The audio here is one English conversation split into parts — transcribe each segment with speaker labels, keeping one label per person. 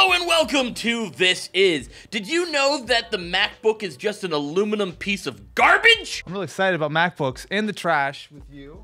Speaker 1: Hello and welcome to This Is. Did you know that the MacBook is just an aluminum piece of garbage?
Speaker 2: I'm really excited about MacBooks in the trash with you.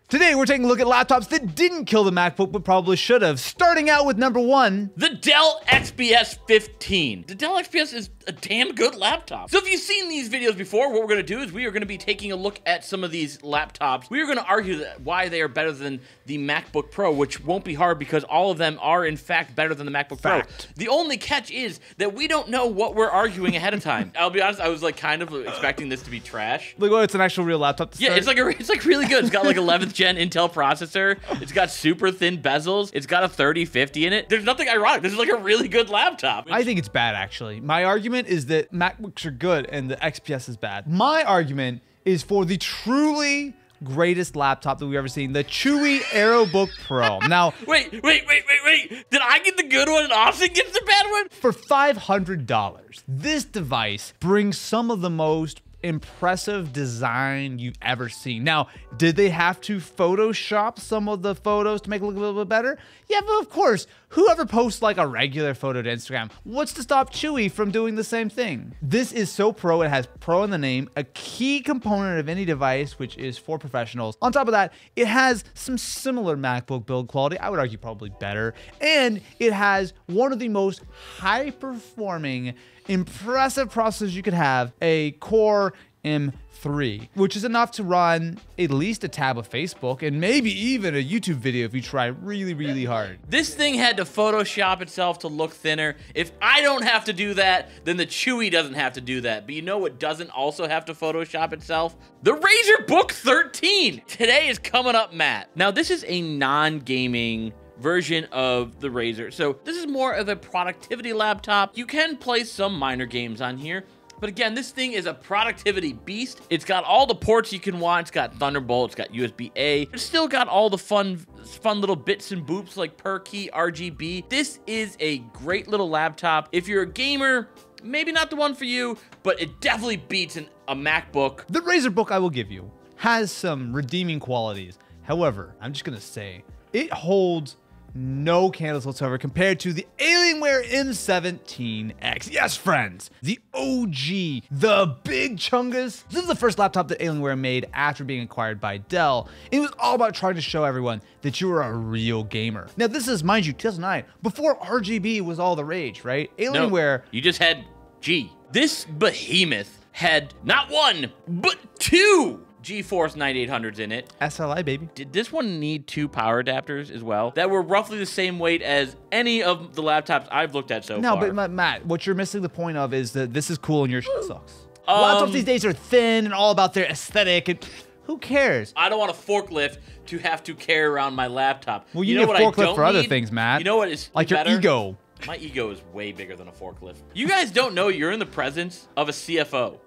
Speaker 2: Today, we're taking a look at laptops that didn't kill the MacBook, but probably should have. Starting out with number 1.
Speaker 1: The Dell XPS 15. The Dell XPS is a damn good laptop. So if you've seen these videos before, what we're going to do is we are going to be taking a look at some of these laptops. We are going to argue that why they are better than the MacBook Pro, which won't be hard because all of them are, in fact, better than the MacBook Pro. The only catch is that we don't know what we're arguing ahead of time. I'll be honest, I was like kind of expecting this to be trash.
Speaker 2: Look, it's an actual real laptop.
Speaker 1: Yeah, it's like really good. It's got like 11th gen Intel processor. It's got super thin bezels. It's got a 3050 in it. There's nothing ironic. This is like a really good laptop.
Speaker 2: I think it's bad, actually. My argument is that MacBooks are good and the XPS is bad. My argument is for the truly greatest laptop that we've ever seen, the Chuwi Aerobook Pro. Now,
Speaker 1: wait. Did I get the good one and Austin gets the bad one?
Speaker 2: For $500, this device brings some of the most impressive design you've ever seen. Now, did they have to Photoshop some of the photos to make it look a little bit better? Yeah, but of course, whoever posts like a regular photo to Instagram, what's to stop Chuwi from doing the same thing? This is so pro, it has pro in the name, a key component of any device, which is for professionals. On top of that, it has some similar MacBook build quality, I would argue probably better, and it has one of the most high-performing, impressive processors you could have, a Core M3, which is enough to run at least a tab of Facebook and maybe even a YouTube video if you try really hard.
Speaker 1: This thing had to Photoshop itself to look thinner. If I don't have to do that, then the Chuwi doesn't have to do that. But you know what doesn't also have to Photoshop itself? The Razer Book 13. Today is coming up, Matt. Now, this is a non-gaming version of the Razer. So this is more of a productivity laptop. You can play some minor games on here, but again, this thing is a productivity beast. It's got all the ports you can want. It's got Thunderbolt, it's got USB-A. It's still got all the fun little bits and boops like per key RGB. This is a great little laptop. If you're a gamer, maybe not the one for you, but it definitely beats a MacBook.
Speaker 2: The Razer Book, I will give you, has some redeeming qualities. However, I'm just gonna say, it holds no candles whatsoever compared to the Alienware M17x. Yes, friends, the OG, the big chungus. This is the first laptop that Alienware made after being acquired by Dell. It was all about trying to show everyone that you were a real gamer. Now, this is, mind you, 2009, before RGB was all the rage, right? Alienware.
Speaker 1: No, you just had G. This behemoth had not one, but 2 GeForce 9800s in it.
Speaker 2: SLI, baby.
Speaker 1: Did this one need 2 power adapters as well? That were roughly the same weight as any of the laptops I've looked at so far.
Speaker 2: No, but Matt, what you're missing the point of is that this is cool and your shit sucks. Laptops these days are thin and all about their aesthetic, and who cares?
Speaker 1: I don't want a forklift to have to carry around my laptop.
Speaker 2: Well, you need a forklift for other things, Matt.
Speaker 1: You know what is
Speaker 2: like
Speaker 1: better?
Speaker 2: Your ego.
Speaker 1: My ego is way bigger than a forklift. You guys don't know you're in the presence of a CFO.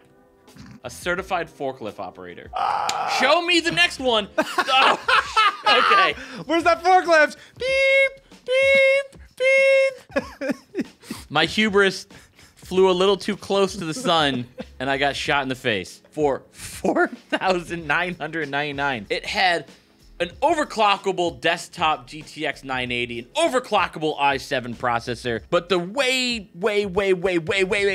Speaker 1: A certified forklift operator. Show me the next one. Oh, okay.
Speaker 2: Where's that forklift? Beep, beep, beep.
Speaker 1: My hubris flew a little too close to the sun and I got shot in the face for $4,999. It had an overclockable desktop GTX 980, an overclockable i7 processor, but the way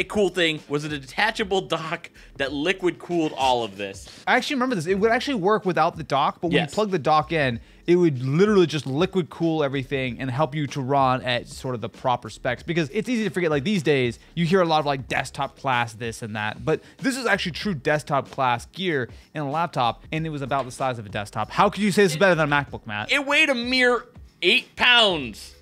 Speaker 1: cool thing was a detachable dock that liquid cooled all of this.
Speaker 2: I actually remember this. It would actually work without the dock, but when you plug the dock in, it would literally just liquid cool everything and help you to run at sort of the proper specs, because it's easy to forget, like these days, you hear a lot of like desktop class this and that, but this is actually true desktop class gear in a laptop, and it was about the size of a desktop. How could you say this is better than a MacBook, Matt?
Speaker 1: It weighed a mere 8 pounds.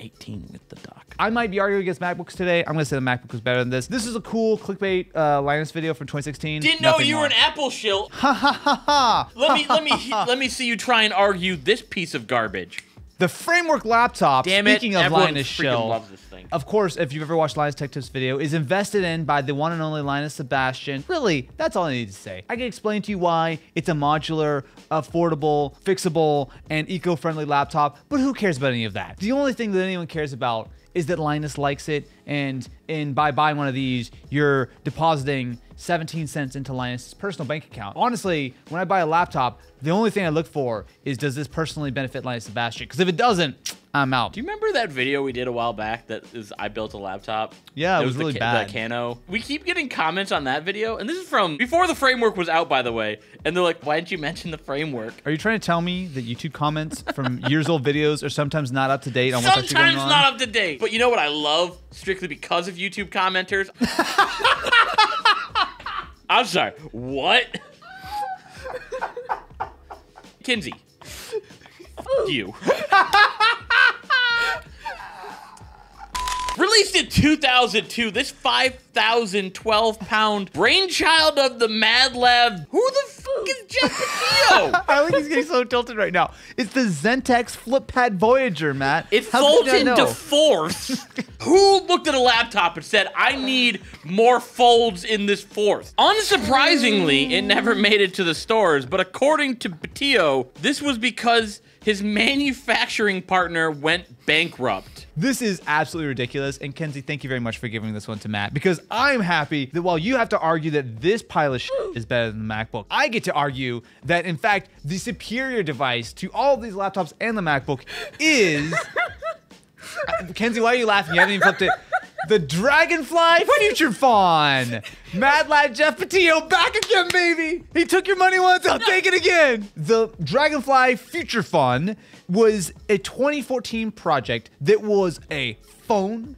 Speaker 1: 18 with the dock.
Speaker 2: I might be arguing against MacBooks today. I'm gonna say the MacBook was better than this. This is a cool clickbait Linus video from 2016.
Speaker 1: Didn't know you were an Apple shill.
Speaker 2: Ha ha ha ha.
Speaker 1: Let me see you try and argue this piece of garbage.
Speaker 2: The Framework laptop, speaking of Linus shill,
Speaker 1: loves this thing.
Speaker 2: Of course, if you've ever watched Linus Tech Tips video, is invested in by the one and only Linus Sebastian. Really, that's all I need to say. I can explain to you why it's a modular, affordable, fixable, and eco-friendly laptop, but who cares about any of that? The only thing that anyone cares about is that Linus likes it, and by buying one of these, you're depositing 17 cents into Linus's personal bank account. Honestly, when I buy a laptop, the only thing I look for is, does this personally benefit Linus Sebastian? Because if it doesn't, I'm out.
Speaker 1: Do you remember that video we did a while back that is I built a laptop?
Speaker 2: Yeah, it was really bad.
Speaker 1: The Cano. We keep getting comments on that video, and this is from before the framework was out, by the way. And they're like, why didn't you mention the framework?
Speaker 2: Are you trying to tell me that YouTube comments from years old videos are sometimes not up to date on what's actually going on?
Speaker 1: Sometimes not up to date. But you know what I love, strictly because of YouTube commenters? I'm sorry, what? Kinsey. You. Released in 2002, this 5,012-pound brainchild of the Mad Lab. Who the fuck is Jeff Patillo?
Speaker 2: I think he's getting so tilted right now. It's the Xentex flip-pad Voyager, Matt.
Speaker 1: It folds into fourths. Who looked at a laptop and said, I need more folds in this fourth? Unsurprisingly, it never made it to the stores, but according to Patillo, this was because his manufacturing partner went bankrupt.
Speaker 2: This is absolutely ridiculous, and Kenzie, thank you very much for giving this one to Matt, because I'm happy that while you have to argue that this pile of shit is better than the MacBook, I get to argue that, in fact, the superior device to all of these laptops and the MacBook is... Kenzie, why are you laughing? You haven't even flipped it. The Dragonfly Futurefon. Mad Lad Jeff Patillo back again, baby. He took your money once, I'll take it again. The Dragonfly Futurefon was a 2014 project that was a phone,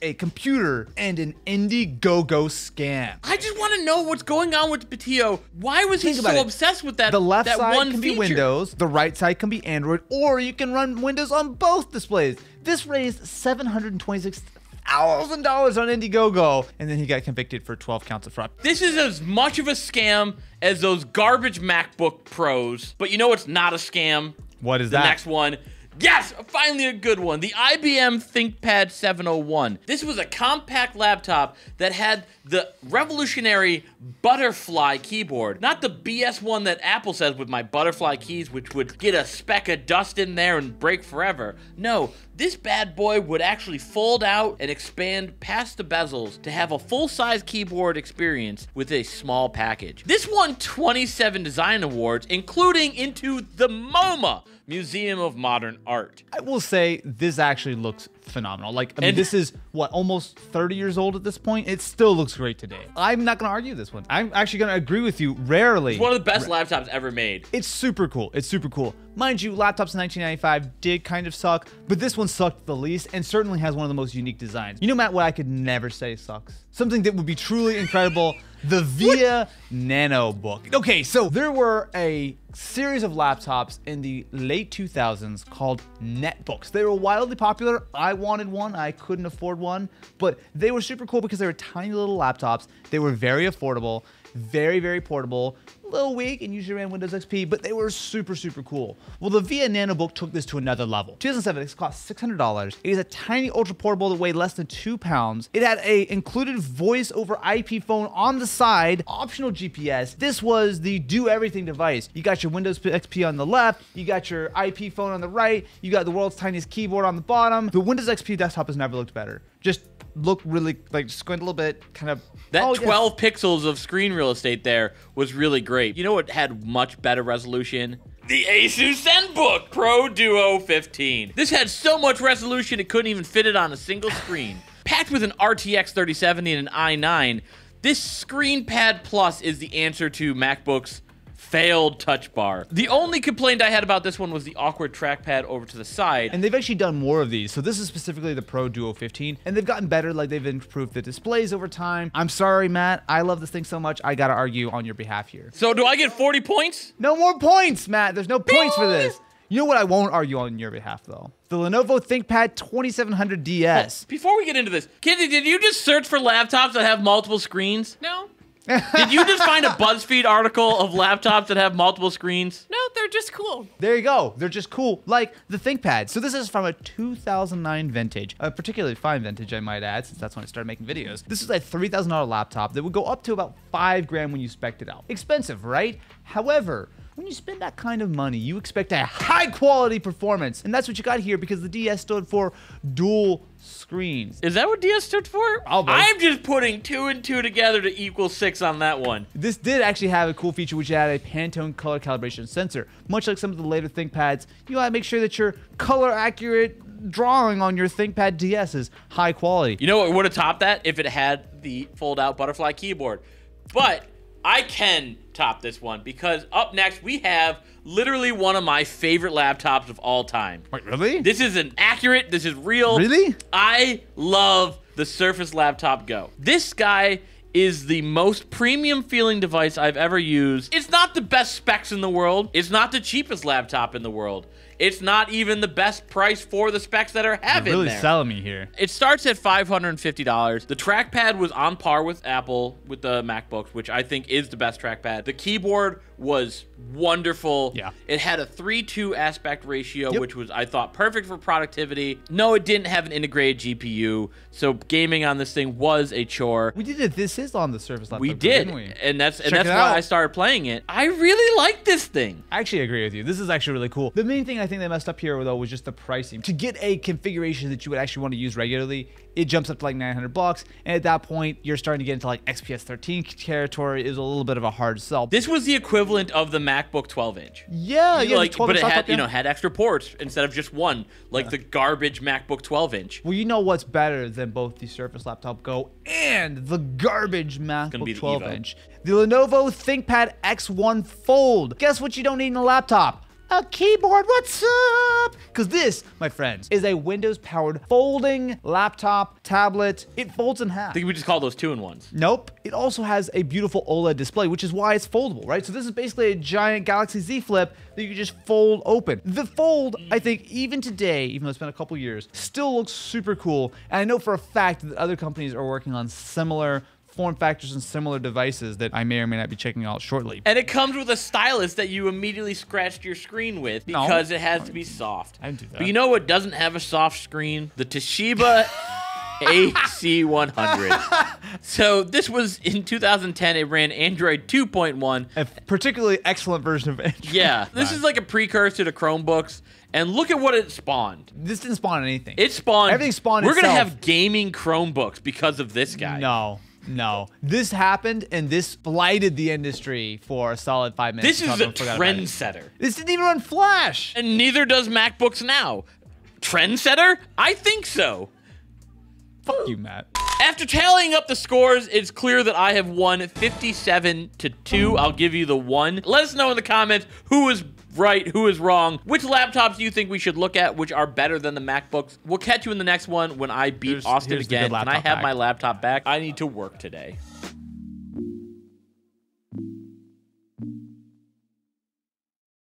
Speaker 2: a computer, and an Indiegogo scam.
Speaker 1: I just want to know what's going on with Patillo. Why was he so obsessed with that?
Speaker 2: The left
Speaker 1: that
Speaker 2: side
Speaker 1: one
Speaker 2: can
Speaker 1: feature?
Speaker 2: be Windows, the right side can be Android, or you can run Windows on both displays. This raised $726,000 on Indiegogo, and then he got convicted for 12 counts of fraud.
Speaker 1: This is as much of a scam as those garbage MacBook Pros, but you know what's not a scam?
Speaker 2: What is that?
Speaker 1: The next one. Yes, finally a good one. The IBM ThinkPad 701. This was a compact laptop that had the revolutionary butterfly keyboard. Not the BS one that Apple says with my butterfly keys, which would get a speck of dust in there and break forever. No, this bad boy would actually fold out and expand past the bezels to have a full-size keyboard experience with a small package. This won 27 design awards, including into the MoMA, Museum of Modern Art.
Speaker 2: I will say this actually looks phenomenal. Like, I mean, this is what, almost 30 years old at this point? It still looks great today. I'm not gonna argue this one. I'm actually gonna agree with you rarely.
Speaker 1: It's one of the best laptops ever made.
Speaker 2: It's super cool. It's super cool. Mind you, laptops in 1995 did kind of suck, but this one sucked the least and certainly has one of the most unique designs. You know, Matt, what I could never say sucks? Something that would be truly incredible. The VIA NanoBook. Okay, so there were a series of laptops in the late 2000s called netbooks. They were wildly popular. I wanted one. I couldn't afford one, but they were super cool because they were tiny little laptops. They were very affordable, very, very portable, a little weak and usually ran Windows XP, but they were super, super cool. Well, the VIA NanoBook took this to another level. 2007, it cost $600. It is a tiny ultra portable that weighed less than 2 pounds. It had a included voice over IP phone on the side, optional GPS. This was the do everything device. You got your Windows XP on the left, you got your IP phone on the right, you got the world's tiniest keyboard on the bottom. The Windows XP desktop has never looked better. Just look really, like, squint a little bit, kind of.
Speaker 1: That 12 pixels of screen real estate there was really great. You know what had much better resolution? The ASUS ZenBook Pro Duo 15. This had so much resolution it couldn't even fit it on a single screen. Packed with an RTX 3070 and an i9, this ScreenPad Plus is the answer to MacBook's failed touch bar. The only complaint I had about this one was the awkward trackpad over to the side.
Speaker 2: And they've actually done more of these. So this is specifically the Pro Duo 15, and they've gotten better. Like, they've improved the displays over time. I'm sorry, Matt. I love this thing so much. I gotta argue on your behalf here.
Speaker 1: So do I get 40 points?
Speaker 2: No more points, Matt. There's no points for this. You know what I won't argue on your behalf, though? The Lenovo ThinkPad 2700 DS.
Speaker 1: Oh, before we get into this, Kinsey, did you just search for laptops that have multiple screens?
Speaker 3: No.
Speaker 1: Did you just find a BuzzFeed article of laptops that have multiple screens?
Speaker 3: No, they're just cool.
Speaker 2: There you go. They're just cool, like the ThinkPad. So this is from a 2009 vintage, a particularly fine vintage, I might add, since that's when I started making videos. This is a $3,000 laptop that would go up to about $5 grand when you spec'd it out. Expensive, right? However, when you spend that kind of money, you expect a high quality performance. And that's what you got here because the DS stood for dual screens.
Speaker 1: Is that what DS stood for? I'm just putting 2 and 2 together to equal 6 on that one.
Speaker 2: This did actually have a cool feature which had a Pantone color calibration sensor. Much like some of the later ThinkPads, you gotta make sure that your color accurate drawing on your ThinkPad DS is high quality.
Speaker 1: You know what would have topped that? If it had the fold-out butterfly keyboard. But I can top this one because up next we have literally one of my favorite laptops of all time.
Speaker 2: Wait, really?
Speaker 1: This is accurate. This is real.
Speaker 2: Really?
Speaker 1: I love the Surface Laptop Go. This guy is the most premium feeling device I've ever used. It's not the best specs in the world. It's not the cheapest laptop in the world. It's not even the best price for the specs that are have
Speaker 2: You're
Speaker 1: in
Speaker 2: really
Speaker 1: there.
Speaker 2: selling me here.
Speaker 1: It starts at $550. The trackpad was on par with Apple with the MacBooks, which I think is the best trackpad. The keyboard was wonderful.
Speaker 2: Yeah.
Speaker 1: It had a 3:2 aspect ratio, which was, I thought, perfect for productivity. No, it didn't have an integrated GPU, so gaming on this thing was a chore.
Speaker 2: We did it. This is on the Surface Laptop.
Speaker 1: We
Speaker 2: Go,
Speaker 1: did,
Speaker 2: didn't we?
Speaker 1: and that's
Speaker 2: Check
Speaker 1: why
Speaker 2: it out.
Speaker 1: I started playing it. I really like this thing.
Speaker 2: I actually agree with you. This is actually really cool. The main thing I think they messed up here, though, was just the pricing. To get a configuration that you would actually want to use regularly, it jumps up to like $900, and at that point, you're starting to get into like XPS 13 territory. Is a little bit of a hard sell.
Speaker 1: This was the equivalent of the MacBook 12-inch.
Speaker 2: Yeah, yeah,
Speaker 1: Like,
Speaker 2: the 12
Speaker 1: but it
Speaker 2: inch
Speaker 1: had,
Speaker 2: laptop, yeah.
Speaker 1: had extra ports instead of just one, like the garbage MacBook 12-inch.
Speaker 2: Well, you know what's better than both the Surface Laptop Go and the garbage MacBook
Speaker 1: be the
Speaker 2: 12-inch? The Lenovo ThinkPad X1 Fold. Guess what you don't need in a laptop? A keyboard. What's up? Because this, my friends, is a Windows-powered folding laptop, tablet. It folds in half.
Speaker 1: I think we just call those 2-in-1s.
Speaker 2: Nope. It also has a beautiful OLED display, which is why it's foldable, right? So this is basically a giant Galaxy Z Flip that you can just fold open. The Fold, I think, even today, even though it's been a couple years, still looks super cool. And I know for a fact that other companies are working on similar form factors and similar devices that I may or may not be checking out shortly.
Speaker 1: And it comes with a stylus that you immediately scratched your screen with because it has to be soft.
Speaker 2: I didn't do that.
Speaker 1: But you know what doesn't have a soft screen? The Toshiba AC100. So this was in 2010. It ran Android 2.1.
Speaker 2: A particularly excellent version of Android.
Speaker 1: Yeah, this is like a precursor to Chromebooks. And look at what it spawned.
Speaker 2: This didn't spawn anything.
Speaker 1: It spawned.
Speaker 2: Everything spawned
Speaker 1: We're going to
Speaker 2: itself.
Speaker 1: have gaming Chromebooks because of this guy.
Speaker 2: No. This happened, and this blighted the industry for a solid 5 minutes.
Speaker 1: This is a trendsetter.
Speaker 2: This didn't even run Flash.
Speaker 1: And neither does MacBooks now. Trendsetter? I think so.
Speaker 2: Fuck you, Matt.
Speaker 1: After tallying up the scores, it's clear that I have won 57-2. I'll give you the 1. Let us know in the comments who is right, who is wrong. Which laptops do you think we should look at which are better than the MacBooks? We'll catch you in the next one when I beat Austin
Speaker 2: here's the
Speaker 1: again.
Speaker 2: good
Speaker 1: Can I
Speaker 2: laptop
Speaker 1: have
Speaker 2: back.
Speaker 1: my laptop back? I need to work today.